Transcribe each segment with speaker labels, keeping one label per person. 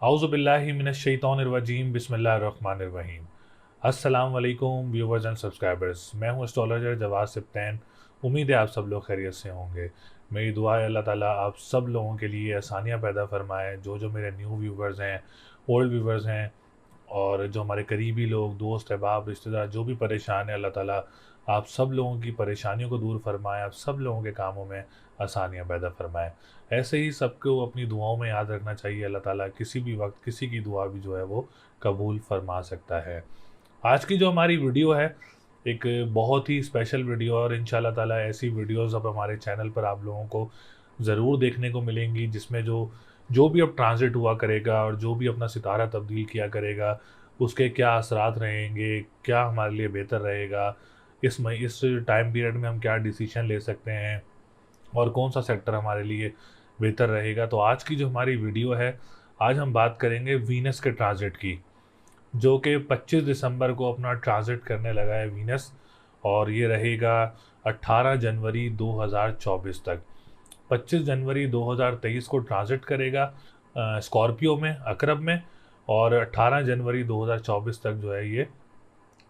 Speaker 1: औज़ुबिल्लाहि मिनश्शैतानिर्रजीम बिस्मिल्लाहिर्रहमानिर्रहीम। अस्सलाम वालेकुम व्यूवर्स एंड सब्सक्राइबर्स। मैं हूं एस्ट्रोलॉजर जवाद सिप्तैन। उम्मीद है आप सब लोग खैरियत से होंगे। मेरी दुआ है अल्लाह ताला आप सब लोगों के लिए आसानियां पैदा फरमाए। जो मेरे न्यू व्यूवर्स हैं, ओल्ड व्यूवर्स हैं और जो हमारे करीबी लोग, दोस्त, अहबाब, रिश्तेदार जो भी परेशान हैं, अल्लाह ताला आप सब लोगों की परेशानियों को दूर फरमाएँ, आप सब लोगों के कामों में आसानियाँ पैदा फरमाएँ। ऐसे ही सबको अपनी दुआओं में याद रखना चाहिए। अल्लाह ताला किसी भी वक्त किसी की दुआ भी जो है वो कबूल फरमा सकता है। आज की जो हमारी वीडियो है, एक बहुत ही स्पेशल वीडियो और इंशाल्लाह ताला ऐसी वीडियोस अब हमारे चैनल पर आप लोगों को ज़रूर देखने को मिलेंगी, जिसमें जो जो भी अब ट्रांज़िट हुआ करेगा और जो भी अपना सितारा तब्दील किया करेगा, उसके क्या असरात रहेंगे, क्या हमारे लिए बेहतर रहेगा, इस टाइम पीरियड में हम क्या डिसीज़न ले सकते हैं और कौन-सा सेक्टर हमारे लिए बेहतर रहेगा। तो आज की जो हमारी वीडियो है, आज हम बात करेंगे वीनस के ट्रांज़िट की, जो कि 25 दिसंबर को अपना ट्रांज़िट करने लगा है वीनस और ये रहेगा 18 जनवरी 2024 तक। 25 जनवरी 2023 को ट्रांज़िट करेगा स्कॉर्पियो में, अकरब में, और 18 जनवरी 2024 तक जो है ये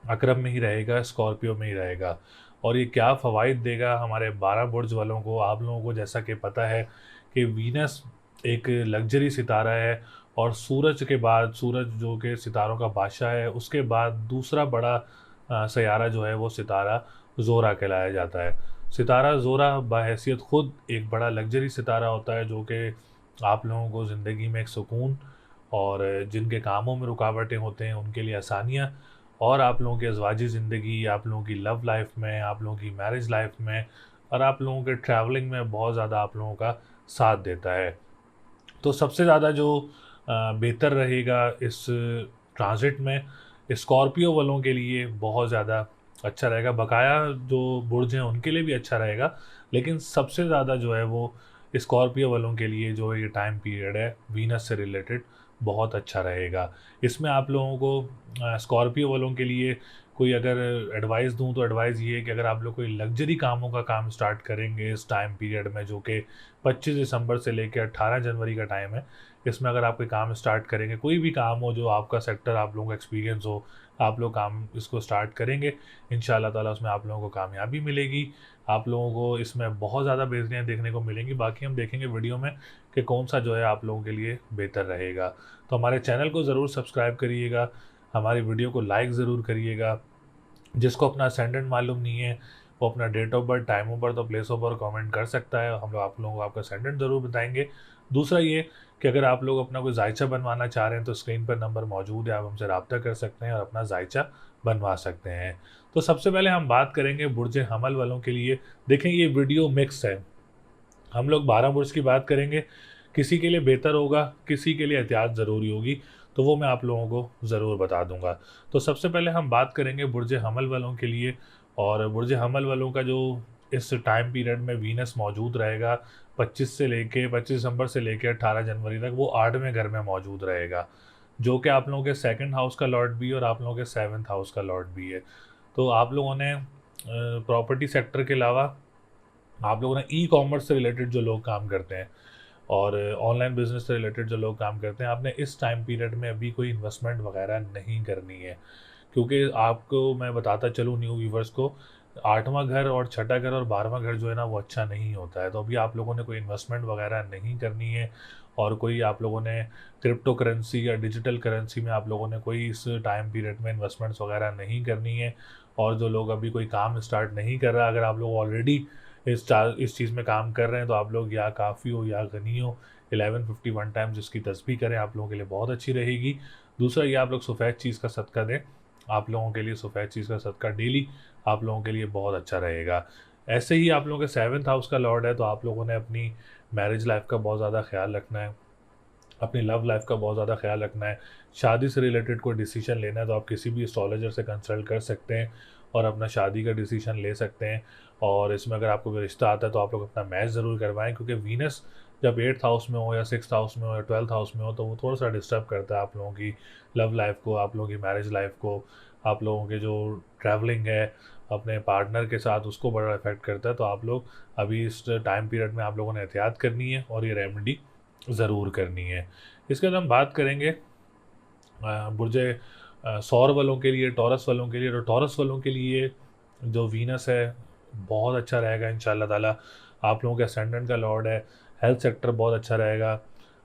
Speaker 1: अकरब में ही रहेगा, स्कॉर्पियो में ही रहेगा। और ये क्या फ़वाइद देगा हमारे 12 बुर्ज वालों को, आप लोगों को जैसा कि पता है कि वीनस एक लग्जरी सितारा है और सूरज के बाद, सूरज जो कि सितारों का बादशाह है, उसके बाद दूसरा बड़ा सैयारा जो है वो सितारा ज़ोरा कहलाया जाता है। सितारा ज़ोरा बाहैसियत ख़ुद एक बड़ा लग्जरी सितारा होता है, जो कि आप लोगों को ज़िंदगी में एक सुकून और जिनके कामों में रुकावटें होते हैं उनके लिए आसानियाँ, और आप लोगों की अज़वाजी ज़िंदगी, आप लोगों की लव लाइफ में, आप लोगों की मैरिज लाइफ में और आप लोगों के ट्रैवलिंग में बहुत ज़्यादा आप लोगों का साथ देता है। तो सबसे ज़्यादा जो बेहतर रहेगा इस ट्रांज़िट में, स्कॉर्पियो वालों के लिए बहुत ज़्यादा अच्छा रहेगा। बकाया जो बुर्ज हैं उनके लिए भी अच्छा रहेगा, लेकिन सबसे ज़्यादा जो है वो स्कॉर्पियो वालों के लिए जो ये टाइम पीरियड है वीनस से रिलेटेड बहुत अच्छा रहेगा। इसमें आप लोगों को स्कॉर्पियो वालों के लिए कोई अगर एडवाइस दूँ तो एडवाइस ये है कि अगर आप लोग कोई लग्जरी कामों का काम स्टार्ट करेंगे इस टाइम पीरियड में, जो कि 25 दिसंबर से लेकर 18 जनवरी का टाइम है, इसमें अगर आप कोई काम स्टार्ट करेंगे, कोई भी काम हो जो आपका सेक्टर आप लोगों का एक्सपीरियंस हो, आप लोग काम इसको स्टार्ट करेंगे, इंशाल्लाह ताला उसमें आप लोगों को कामयाबी मिलेगी। आप लोगों को इसमें बहुत ज़्यादा बेहतरियाँ देखने को मिलेंगी। बाकी हम देखेंगे वीडियो में कि कौन-सा जो है आप लोगों के लिए बेहतर रहेगा। तो हमारे चैनल को ज़रूर सब्सक्राइब करिएगा, हमारी वीडियो को लाइक ज़रूर करिएगा। जिसको अपना असेंडेंट मालूम नहीं है, वो अपना date of birth, time of birth और प्लेस ऑफ बर्थ कमेंट कर सकता है। हम लोग आप लोगों को आपका असेंडेंट ज़रूर बताएँगे। दूसरा ये कि अगर आप लोग अपना कोई जायचा बनवाना चाह रहे हैं, तो स्क्रीन पर नंबर मौजूद है, आप हमसे राब्ता कर सकते हैं और अपना जायचा बनवा सकते हैं। तो सबसे पहले हम बात करेंगे बुर्ज हमल वालों के लिए। देखें, ये वीडियो मिक्स है। हम लोग 12 बुर्ज की बात करेंगे, किसी के लिए बेहतर होगा, किसी के लिए एहतियात ज़रूरी होगी, तो वो मैं आप लोगों को ज़रूर बता दूंगा। तो सबसे पहले हम बात करेंगे बुर्ज हमल वालों के लिए। और बुर्ज हमल वालों का जो इस टाइम पीरियड में वीनस मौजूद रहेगा, 25 दिसंबर से लेके 18 जनवरी तक, वो 8वें घर में मौजूद रहेगा, जो कि आप लोगों के सेकंड हाउस का लॉर्ड भी है और आप लोगों के सेवन्थ हाउस का लॉर्ड भी है। तो आप लोगों ने प्रॉपर्टी सेक्टर के अलावा, आप लोगों ने ई कॉमर्स से रिलेटेड जो लोग काम करते हैं और ऑनलाइन बिजनेस से रिलेटेड जो लोग काम करते हैं, आपने इस टाइम पीरियड में अभी कोई इन्वेस्टमेंट वगैरह नहीं करनी है। क्योंकि आपको मैं बताता चलूँ न्यू व्यूवर्स को, 8वां घर और छठा घर और 12वां घर जो है ना, वो अच्छा नहीं होता है। तो अभी आप लोगों ने कोई इन्वेस्टमेंट वगैरह नहीं करनी है और कोई आप लोगों ने क्रिप्टो करेंसी या डिजिटल करेंसी में आप लोगों ने कोई इस टाइम पीरियड में इन्वेस्टमेंट्स वगैरह नहीं करनी है। और जो लोग अभी कोई काम स्टार्ट नहीं कर रहा, अगर आप लोग ऑलरेडी इस चीज़ में काम कर रहे हैं, तो आप लोग या काफ़ी हो या गनी हो, 1151 टाइम्स इसकी तस्बीह करें, आप लोगों के लिए बहुत अच्छी रहेगी। दूसरा ये, आप लोग सफ़ेद चीज़ का सदका दें, आप लोगों के लिए सफ़ेद चीज़ का सदका डेली आप लोगों के लिए बहुत अच्छा रहेगा। ऐसे ही आप लोगों के सेवन्थ हाउस का लॉर्ड है, तो आप लोगों ने अपनी मैरिज लाइफ का बहुत ज़्यादा ख्याल रखना है, अपनी लव लाइफ का बहुत ज़्यादा ख्याल रखना है। शादी से रिलेटेड कोई डिसीजन लेना है तो आप किसी भी एस्ट्रोलॉजर से कंसल्ट कर सकते हैं और अपना शादी का डिसीजन ले सकते हैं। और इसमें अगर आपको कोई रिश्ता आता है तो आप लोग अपना मैच ज़रूर करवाएं, क्योंकि वीनस जब 8th हाउस में हो या 6th हाउस में हो या 12th हाउस में हो, तो वो थोड़ा सा डिस्टर्ब करता है आप लोगों की लव लाइफ को, आप लोगों की मैरिज लाइफ को, आप लोगों के जो ट्रैवलिंग है अपने पार्टनर के साथ, उसको बड़ा इफेक्ट करता है। तो आप लोग अभी इस टाइम पीरियड में आप लोगों ने एहतियात करनी है और ये रेमेडी ज़रूर करनी है। इसके बाद हम बात करेंगे बुर्ज सौर वालों के लिए, टॉरस वालों के लिए। तो टॉरस वालों के लिए जो वीनस है बहुत अच्छा रहेगा इंशाल्लाह ताला। आप लोगों के असेंडेंट का लॉर्ड है, हेल्थ सेक्टर बहुत अच्छा रहेगा।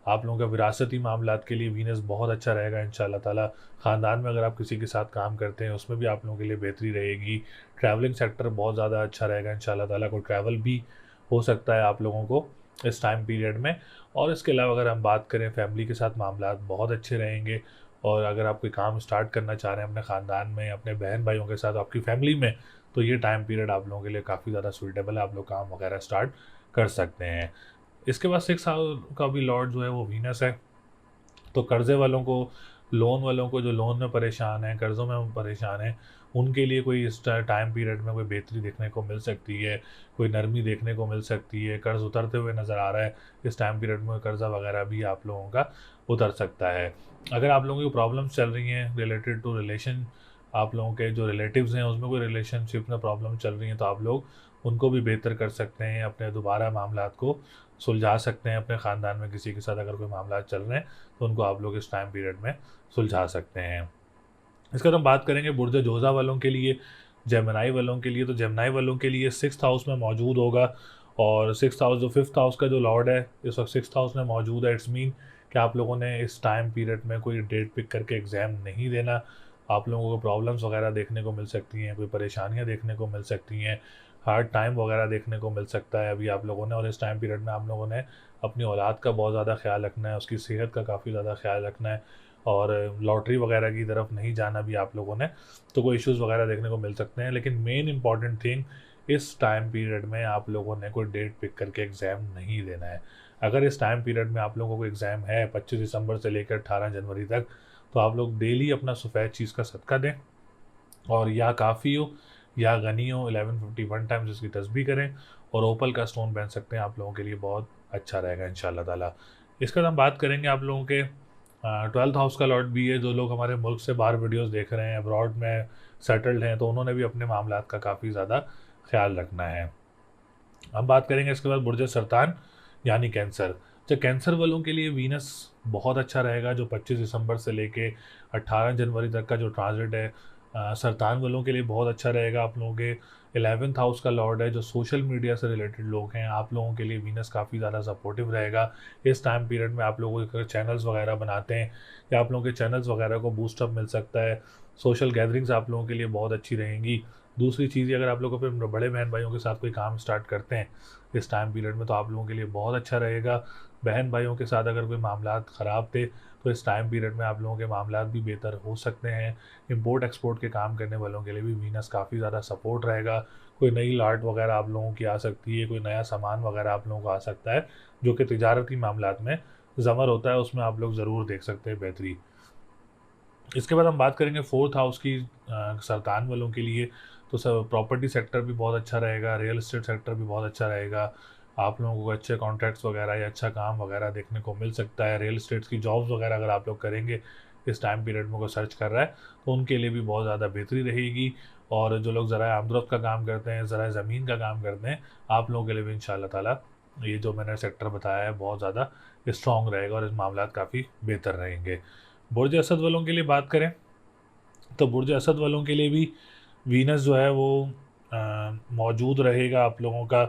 Speaker 1: आप लोगों का विरासती मामलात के लिए वीनस बहुत अच्छा रहेगा इंशाल्लाह ताला। ख़ानदान में अगर आप किसी के साथ काम करते हैं उसमें भी आप लोगों के लिए बेहतरी रहेगी। ट्रैवलिंग सेक्टर बहुत ज़्यादा अच्छा रहेगा इंशाल्लाह ताला। कोई ट्रैवल भी हो सकता है आप लोगों को इस टाइम पीरियड में। और इसके अलावा अगर हम बात करें फैमिली के साथ मामलात बहुत अच्छे रहेंगे। और अगर आप कोई काम स्टार्ट करना चाह रहे हैं अपने ख़ानदान में, अपने बहन भाइयों के साथ, आपकी फैमिली में, तो ये टाइम पीरियड आप लोगों के लिए काफ़ी ज़्यादा सूटेबल है। आप लोग काम वगैरह स्टार्ट कर सकते हैं। इसके बाद 6 साल का भी लॉर्ड जो है वो वीनस है। तो कर्ज़े वालों को, लोन वालों को, जो लोन में परेशान हैं, कर्ज़ों में परेशान हैं, उनके लिए कोई इस टाइम पीरियड में कोई बेहतरी देखने को मिल सकती है, कोई नरमी देखने को मिल सकती है। कर्ज़ उतरते हुए नज़र आ रहा है। इस टाइम पीरियड में कर्ज़ा वगैरह भी आप लोगों का उतर सकता है। अगर आप लोगों की प्रॉब्लम्स चल रही हैं रिलेटेड टू रिलेशन, आप लोगों के जो रिलेटिव्स हैं उसमें कोई रिलेशनशिप में प्रॉब्लम चल रही है, तो आप लोग उनको भी बेहतर कर सकते हैं, अपने दोबारा मामलात को सुलझा सकते हैं। अपने ख़ानदान में किसी के साथ अगर कोई मामला चल रहे हैं तो उनको आप लोग इस टाइम पीरियड में सुलझा सकते हैं। इसके बाद हम बात करेंगे बुर्ज जोज़ा वालों के लिए, जेमिनी वालों के लिए। तो जेमिनी वालों के लिए 6th हाउस में मौजूद होगा। और 6th हाउस जो 5th हाउस का जो लॉर्ड है इस वक्त 6th हाउस में मौजूद है। इट्स मीन कि आप लोगों ने इस टाइम पीरियड में कोई डेट पिक करके एग्ज़ाम नहीं देना। आप लोगों को प्रॉब्लम्स वगैरह देखने को मिल सकती हैं, कोई परेशानियाँ देखने को मिल सकती हैं, हार्ड टाइम वगैरह देखने को मिल सकता है अभी आप लोगों ने। और इस टाइम पीरियड में आप लोगों ने अपनी औलाद का बहुत ज़्यादा ख्याल रखना है, उसकी सेहत का काफ़ी ज़्यादा ख्याल रखना है। और लॉटरी वगैरह की तरफ नहीं जाना भी आप लोगों ने, तो कोई इश्यूज़ वगैरह देखने को मिल सकते हैं। लेकिन मेन इंपॉर्टेंट थिंग, इस टाइम पीरियड में आप लोगों ने कोई डेट पिक करके एग्ज़ाम नहीं देना है। अगर इस टाइम पीरियड में आप लोगों को एग्ज़ाम है 25 दिसंबर से लेकर 18 जनवरी तक, तो आप लोग डेली अपना सफ़ेद चीज़ का सदका दें। और या काफ़ी हो या गनी हो, 1151 टाइम्स इसकी तस्बीह करें। और ओपल का स्टोन पहन सकते हैं, आप लोगों के लिए बहुत अच्छा रहेगा इंशाल्लाह ताला। इसके बाद हम बात करेंगे आप लोगों के 12th हाउस का लॉर्ड भी है। जो लोग हमारे मुल्क से बाहर वीडियोस देख रहे हैं, अब्रॉड में सेटल्ड हैं, तो उन्होंने भी अपने मामलात का काफ़ी ज़्यादा ख्याल रखना है। अब बात करेंगे इसके बाद बुर्ज सरतान यानी कैंसर। तो कैंसर वालों के लिए वीनस बहुत अच्छा रहेगा। जो 25 दिसंबर से लेके 18 जनवरी तक का जो ट्रांजिट है सरतान वालों के लिए बहुत अच्छा रहेगा। आप लोगों के 11th हाउस का लॉर्ड है। जो सोशल मीडिया से रिलेटेड लोग हैं, आप लोगों के लिए वीनस काफ़ी ज़्यादा सपोर्टिव रहेगा। इस टाइम पीरियड में आप लोगों के चैनल्स वगैरह बनाते हैं या आप लोगों के चैनल्स वगैरह को बूस्टअप मिल सकता है। सोशल गैदरिंग्स आप लोगों के लिए बहुत अच्छी रहेंगी। दूसरी चीज़ ये, अगर आप लोग अपने बड़े बहन भाइयों के साथ कोई काम स्टार्ट करते हैं इस टाइम पीरियड में, तो आप लोगों के लिए बहुत अच्छा रहेगा। बहन भाइयों के साथ अगर कोई मामलात ख़राब थे तो इस टाइम पीरियड में आप लोगों के मामलात भी बेहतर हो सकते हैं। इंपोर्ट एक्सपोर्ट के काम करने वालों के लिए भी वीनस काफ़ी ज़्यादा सपोर्ट रहेगा। कोई नई लाट वगैरह आप लोगों की आ सकती है, कोई नया सामान वगैरह आप लोगों को आ सकता है, जो कि तिजारती मामलात में ज़मर होता है, उसमें आप लोग ज़रूर देख सकते हैं बेहतरी। इसके बाद हम बात करेंगे 4th हाउस की सरतान वालों के लिए। तो सब प्रॉपर्टी सेक्टर भी बहुत अच्छा रहेगा, रियल एस्टेट सेक्टर भी बहुत अच्छा रहेगा। आप लोगों को अच्छे कॉन्ट्रैक्ट्स वगैरह या अच्छा काम वगैरह देखने को मिल सकता है। रियल एस्टेट की जॉब्स वगैरह अगर आप लोग करेंगे इस टाइम पीरियड में, कोई सर्च कर रहा है, तो उनके लिए भी बहुत ज़्यादा बेहतरी रहेगी। और जो लोग ज़रा आमदरफ्त का काम करते हैं, ज़रा ज़मीन का काम करते हैं, आप लोगों के लिए भी इंशाल्लाह ताला ये जो मैंने सेक्टर बताया है बहुत ज़्यादा स्ट्रॉन्ग रहेगा और इस मामलात काफ़ी बेहतर रहेंगे। बुर्ज असद वालों के लिए बात करें तो बुर्ज असद वालों के लिए भी वीनस जो है वो मौजूद रहेगा आप लोगों का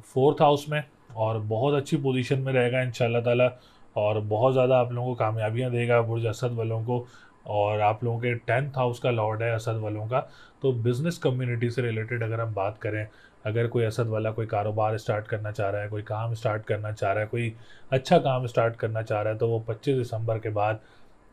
Speaker 1: 4th हाउस में। और बहुत अच्छी पोजीशन में रहेगा इंशाल्लाह ताला। और बहुत ज़्यादा आप लोगों को कामयाबियाँ देगा बुर्ज असद वालों को। और आप लोगों के 10th हाउस का लॉर्ड है असद वालों का। तो बिज़नेस कम्युनिटी से रिलेटेड अगर हम बात करें, अगर कोई असद वाला कोई कारोबार स्टार्ट करना चाह रहा है, कोई काम स्टार्ट करना चाह रहा है, कोई अच्छा काम स्टार्ट करना चाह रहा है, तो वो 25 दिसंबर के बाद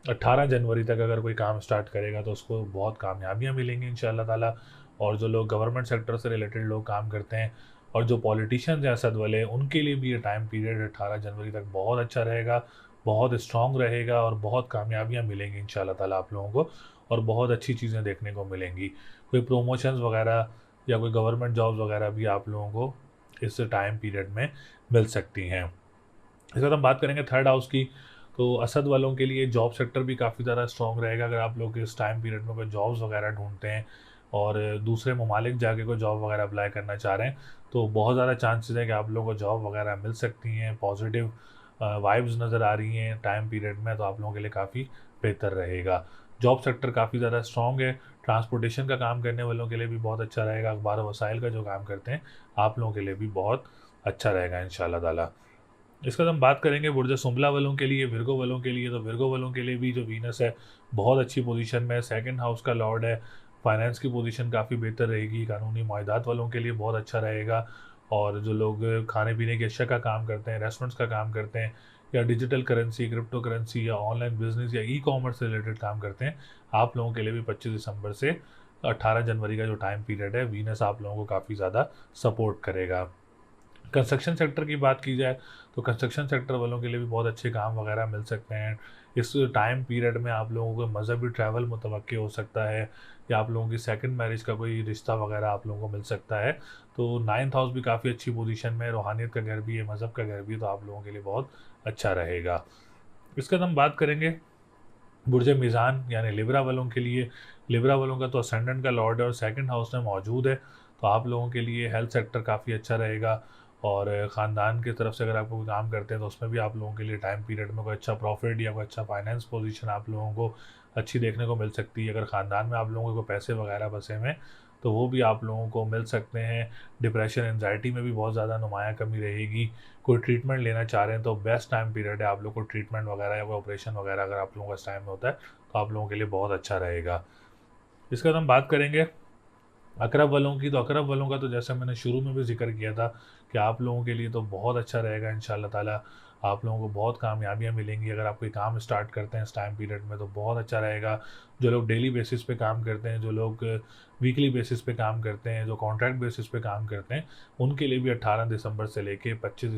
Speaker 1: 18 जनवरी तक अगर कोई काम स्टार्ट करेगा तो उसको बहुत कामयाबियाँ मिलेंगी इंशाल्लाह ताला। और जो लोग गवर्नमेंट सेक्टर से रिलेटेड लोग काम करते हैं और जो पॉलिटिशियंस हैं असद वाले, उनके लिए भी ये टाइम पीरियड 18 जनवरी तक बहुत अच्छा रहेगा, बहुत स्ट्रॉन्ग रहेगा और बहुत कामयाबियाँ मिलेंगी इंशाल्लाह ताला आप लोगों को। और बहुत अच्छी चीज़ें देखने को मिलेंगी। कोई प्रमोशंस वगैरह या कोई गवर्नमेंट जॉब्स वगैरह भी आप लोगों को इस टाइम पीरियड में मिल सकती हैं। इसके बाद हम बात करेंगे 3rd हाउस की। तो असद वालों के लिए जॉब सेक्टर भी काफ़ी ज़्यादा स्ट्रॉन्ग रहेगा। अगर आप लोग इस टाइम पीरियड में कोई जॉब्स वगैरह ढूंढते हैं और दूसरे ममालिक जाके कोई जॉब वगैरह अप्लाई करना चाह रहे हैं, तो बहुत ज़्यादा चांसेस है कि आप लोगों को जॉब वगैरह मिल सकती हैं। पॉजिटिव वाइब्स नज़र आ रही हैं टाइम पीरियड में, तो आप लोगों के लिए काफ़ी बेहतर रहेगा। जॉब सेक्टर काफ़ी ज़्यादा स्ट्रॉन्ग है। ट्रांसपोर्टेशन का काम करने वालों के लिए भी बहुत अच्छा रहेगा। अखबार और वसाइल का जो काम करते हैं आप लोगों के लिए भी बहुत अच्छा रहेगा इंशाल्लाह ताला। इसके बाद हम बात करेंगे बुर्ज सुंबला वालों के लिए, विर्गो वालों के लिए। तो विर्गो वालों के लिए भी जो वीनस है बहुत अच्छी पोजीशन में है, सेकंड हाउस का लॉर्ड है। फाइनेंस की पोजीशन काफ़ी बेहतर रहेगी। कानूनी मुआहदात वालों के लिए बहुत अच्छा रहेगा। और जो लोग खाने पीने की अशिया का काम करते हैं, रेस्टोरेंट्स का काम करते हैं, या डिजिटल करेंसी, क्रिप्टो करेंसी, या ऑनलाइन बिजनेस, या ई कॉमर्स से रिलेटेड काम करते हैं, आप लोगों के लिए भी 25 दिसंबर से 18 जनवरी का जो टाइम पीरियड है, वीनस आप लोगों को काफ़ी ज़्यादा सपोर्ट करेगा। कंस्ट्रक्शन सेक्टर की बात की जाए तो कंस्ट्रक्शन सेक्टर वालों के लिए भी बहुत अच्छे काम वगैरह मिल सकते हैं। इस टाइम पीरियड में आप लोगों को मज़हबी ट्रैवल मुतवक्के हो सकता है, या आप लोगों की सेकंड मैरिज का कोई रिश्ता वगैरह आप लोगों को मिल सकता है। तो नाइन्थ हाउस भी काफ़ी अच्छी पोजीशन में है, रूहानियत का घर भी है, मज़हब का घर भी है, तो आप लोगों के लिए बहुत अच्छा रहेगा। इसके बाद हम बात करेंगे बुर्ज मीज़ान यानी लिब्रा वालों के लिए। लिब्रा वालों का तो असेंडेंट का लॉर्ड है और सेकंड हाउस में मौजूद है, तो आप लोगों के लिए हेल्थ सेक्टर काफ़ी अच्छा रहेगा। और ख़ानदान की तरफ से अगर आप कोई काम करते हैं तो उसमें भी आप लोगों के लिए टाइम पीरियड में कोई अच्छा प्रॉफिट या कोई अच्छा फाइनेंस पोजीशन आप लोगों को अच्छी देखने को मिल सकती है। अगर ख़ानदान में आप लोगों को कोई पैसे वगैरह फंसे हुए हैं तो वो भी आप लोगों को मिल सकते हैं। डिप्रेशन एनजाइटी में भी बहुत ज़्यादा नुमाया कमी रहेगी। कोई ट्रीटमेंट लेना चाह रहे हैं तो बेस्ट टाइम पीरियड है आप लोग को। ट्रीटमेंट वगैरह या कोई ऑपरेशन वगैरह अगर आप लोगों का इस टाइम में होता है तो आप लोगों के लिए बहुत अच्छा रहेगा। इसके बाद हम बात करेंगे अकरब वालों की। तो अकरब वालों का तो जैसा मैंने शुरू में भी जिक्र किया था कि आप लोगों के लिए तो बहुत अच्छा रहेगा इंशाल्लाह ताला। आप लोगों को बहुत कामयाबियाँ मिलेंगी अगर आप कोई काम स्टार्ट करते हैं इस टाइम पीरियड में, तो बहुत अच्छा रहेगा। जो लोग डेली बेसिस पे काम करते हैं, जो लोग वीकली बेसिस पे काम करते हैं, जो कॉन्ट्रैक्ट बेसिस पे काम करते हैं, उनके लिए भी 18 दिसंबर से लेके 25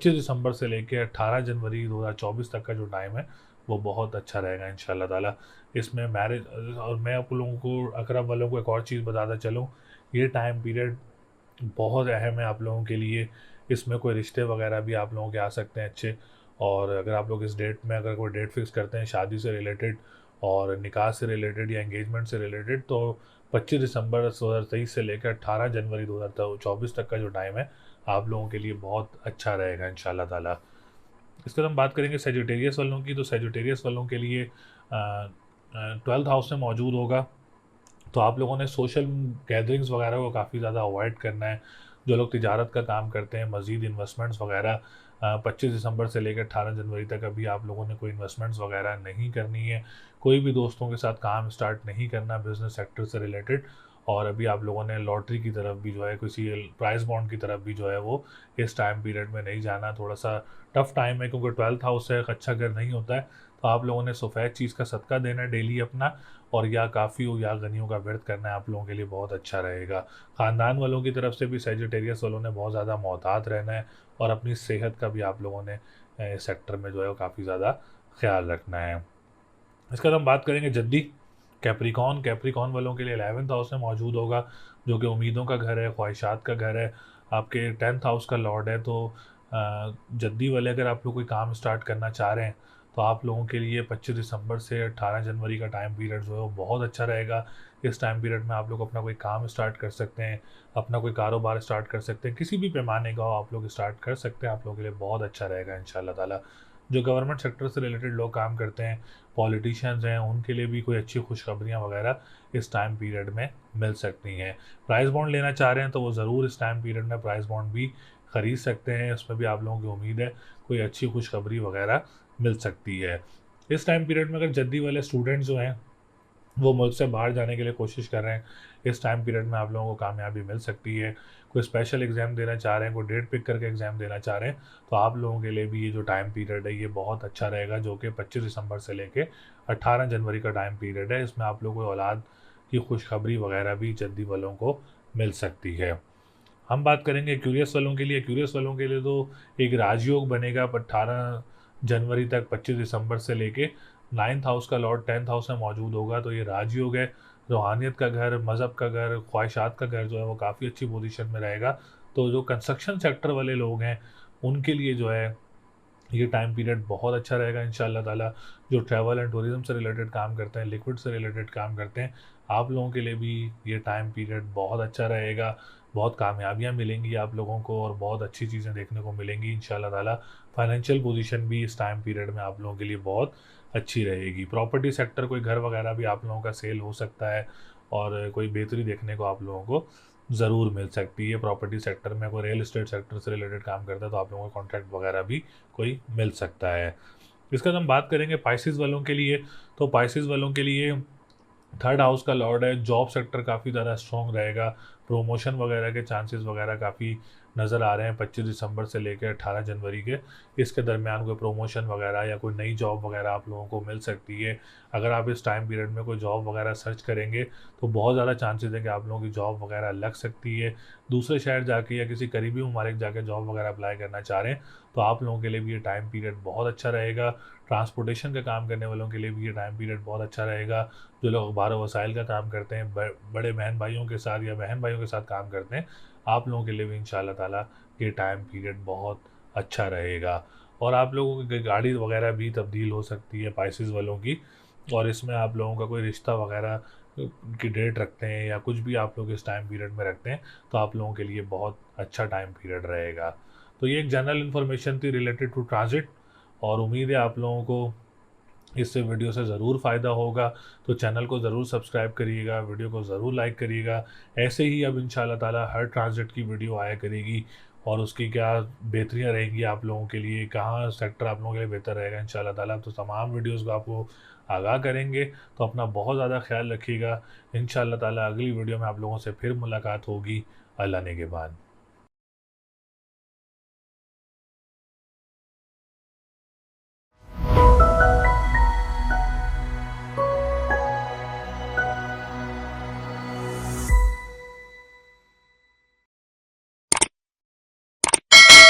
Speaker 1: दिसंबर से लेके 18 जनवरी 2024 तक का जो टाइम है वो बहुत अच्छा रहेगा इंशाल्लाह ताला। इसमें मैरिज, और मैं आप लोगों को अकरब वालों को एक और चीज़ बताता चलूँ, ये टाइम पीरियड बहुत अहम है आप लोगों के लिए। इसमें कोई रिश्ते वगैरह भी आप लोगों के आ सकते हैं अच्छे। और अगर आप लोग इस डेट में अगर कोई डेट फिक्स करते हैं शादी से रिलेटेड और निकाह से रिलेटेड या एंगेजमेंट से रिलेटेड, तो 25 दिसंबर 2023 से लेकर 18 जनवरी 2024 तक का जो टाइम है आप लोगों के लिए बहुत अच्छा रहेगा इंशाल्लाह ताला। इसके बाद हम बात करेंगे सेजिटेरियस वालों की। तो सेजिटेरियस वालों के लिए 12th हाउस में मौजूद होगा, तो आप लोगों ने सोशल गैदरिंग्स वगैरह को काफ़ी ज़्यादा अवॉइड करना है। जो लोग तिजारत का काम करते हैं, मज़ीद इन्वेस्टमेंट्स वगैरह, 25 दिसंबर से लेकर 18 जनवरी तक अभी आप लोगों ने कोई इन्वेस्टमेंट्स वगैरह नहीं करनी है। कोई भी दोस्तों के साथ काम स्टार्ट नहीं करना बिजनेस सेक्टर से रिलेटेड। और अभी आप लोगों ने लॉटरी की तरफ भी जो है, किसी प्राइस बॉन्ड की तरफ भी जो है वो इस टाइम पीरियड में नहीं जाना। थोड़ा सा टफ टाइम है क्योंकि 12th हाउस है, अच्छा घर नहीं होता है। तो आप लोगों ने सफ़ेद चीज़ का सदका देना है डेली अपना, और या काफ़ी हो या गनियों का व्रत करना है, आप लोगों के लिए बहुत अच्छा रहेगा। ख़ानदान वालों की तरफ से भी सेजिटेरियस वालों ने बहुत ज़्यादा मोहतात रहना है, और अपनी सेहत का भी आप लोगों ने इस सेक्टर में जो है वो काफ़ी ज़्यादा ख्याल रखना है। इसके बाद हम बात करेंगे जद्दी कैप्रिकॉन। कैप्रिकॉन वालों के लिए 11th हाउस में मौजूद होगा, जो कि उम्मीदों का घर है, ख्वाहिशात का घर है। आपके 10th हाउस का लॉर्ड है। तो जद्दी वाले अगर आप लोग कोई काम स्टार्ट करना चाह रहे हैं तो आप लोगों के लिए 25 दिसंबर से 18 जनवरी का टाइम पीरियड जो है वो बहुत अच्छा रहेगा। इस टाइम पीरियड में आप लोग अपना कोई काम स्टार्ट कर सकते हैं, अपना कोई कारोबार स्टार्ट कर सकते हैं, किसी भी पैमाने का हो आप लोग स्टार्ट कर सकते हैं। आप लोगों के लिए बहुत अच्छा रहेगा इंशाल्लाह ताला। जो गवर्नमेंट सेक्टर से रिलेटेड लोग काम करते हैं, पॉलिटिशियंस हैं, उनके लिए भी कोई अच्छी खुशखबरियाँ वगैरह इस टाइम पीरियड में मिल सकती हैं। प्राइस बॉन्ड लेना चाह रहे हैं तो वो ज़रूर इस टाइम पीरियड में प्राइस बॉन्ड भी ख़रीद सकते हैं। उसमें भी आप लोगों की उम्मीद है कोई अच्छी खुशखबरी वगैरह मिल सकती है। इस टाइम पीरियड में अगर जद्दी वाले स्टूडेंट्स जो हैं वो मुल्क से बाहर जाने के लिए कोशिश कर रहे हैं, इस टाइम पीरियड में आप लोगों को कामयाबी मिल सकती है। कोई स्पेशल एग्ज़ाम देना चाह रहे हैं, कोई डेट पिक करके एग्ज़ाम देना चाह रहे हैं, तो आप लोगों के लिए भी ये जो टाइम पीरियड है ये बहुत अच्छा रहेगा, जो कि 25 दिसंबर से लेके 18 जनवरी का टाइम पीरियड है। इसमें आप लोगों को औलाद की खुशखबरी वगैरह भी जद्दी वालों को मिल सकती है। हम बात करेंगे क्यूरियस वालों के लिए। क्यूरियस वालों के लिए तो एक राजयोग बनेगा 18 जनवरी तक, 25 दिसंबर से लेके 9th हाउस का लॉर्ड 10th हाउस में मौजूद होगा। तो ये राजयोग है, रूहानियत का घर, मज़हब का घर, ख्वाहिशात का घर जो है वो काफ़ी अच्छी पोजीशन में रहेगा। तो जो कंस्ट्रक्शन सेक्टर वाले लोग हैं उनके लिए जो है ये टाइम पीरियड बहुत अच्छा रहेगा इंशाल्लाह ताला। जो ट्रैवल एंड टूरिज़्म से रिलेटेड काम करते हैं, लिक्विड से रिलेटेड काम करते हैं, आप लोगों के लिए भी ये टाइम पीरियड बहुत अच्छा रहेगा। बहुत कामयाबियाँ मिलेंगी आप लोगों को और बहुत अच्छी चीज़ें देखने को मिलेंगी इंशाल्लाह ताला। फाइनेंशियल पोजीशन भी इस टाइम पीरियड में आप लोगों के लिए बहुत अच्छी रहेगी। प्रॉपर्टी सेक्टर, कोई घर वगैरह भी आप लोगों का सेल हो सकता है और कोई बेहतरी देखने को आप लोगों को ज़रूर मिल सकती है। प्रॉपर्टी सेक्टर में कोई रियल एस्टेट सेक्टर से रिलेटेड काम करता है तो आप लोगों को कॉन्ट्रैक्ट वगैरह भी कोई मिल सकता है। इसका हम बात करेंगे पाइसेस वालों के लिए, तो पाइसेस वालों के लिए थर्ड हाउस का लॉर्ड है, जॉब सेक्टर काफ़ी ज़्यादा स्ट्रॉन्ग रहेगा। प्रमोशन वगैरह के चांसेस वगैरह काफ़ी नज़र आ रहे हैं 25 दिसंबर से लेकर 18 जनवरी के इसके दरमियान कोई प्रमोशन वगैरह या कोई नई जॉब वगैरह आप लोगों को मिल सकती है। अगर आप इस टाइम पीरियड में कोई जॉब वगैरह सर्च करेंगे तो बहुत ज़्यादा चांसेस है कि आप लोगों की जॉब वगैरह लग सकती है। दूसरे शहर जाके या किसी करीबी ममालिक जाके जॉब वगैरह अप्लाई करना चाह रहे हैं तो आप लोगों के लिए भी ये टाइम पीरियड बहुत अच्छा रहेगा। ट्रांसपोर्टेशन का काम करने वालों के लिए भी ये टाइम पीरियड बहुत अच्छा रहेगा। जो लोग अखबार वसाइल का काम करते हैं, बड़े बहन भाइयों के साथ या बहन भाइयों के साथ काम करते हैं, आप लोगों के लिए भी इंशाल्लाह ताला ये टाइम पीरियड बहुत अच्छा रहेगा। और आप लोगों की गाड़ी वगैरह भी तब्दील हो सकती है पाइसेस वालों की, और इसमें आप लोगों का कोई रिश्ता वगैरह की डेट रखते हैं या कुछ भी आप लोग इस टाइम पीरियड में रखते हैं तो आप लोगों के लिए बहुत अच्छा टाइम पीरियड रहेगा। तो ये एक जनरल इन्फॉर्मेशन थी रिलेटेड टू ट्रांजिट, और उम्मीद है आप लोगों को इससे वीडियो से ज़रूर फ़ायदा होगा। तो चैनल को ज़रूर सब्सक्राइब करिएगा, वीडियो को ज़रूर लाइक करिएगा। ऐसे ही अब इंशाल्लाह ताला हर ट्रांजिट की वीडियो आया करेगी और उसकी क्या बेहतरियाँ रहेंगी आप लोगों के लिए, कहाँ सेक्टर आप लोगों के लिए बेहतर रहेगा इंशाल्लाह ताला, तो तमाम वीडियोज़ को आपको आगाह करेंगे। तो अपना बहुत ज़्यादा ख्याल रखिएगा। इंशाल्लाह ताला अगली वीडियो में आप लोगों से फिर मुलाकात होगी। अल्लाह ने के बाद।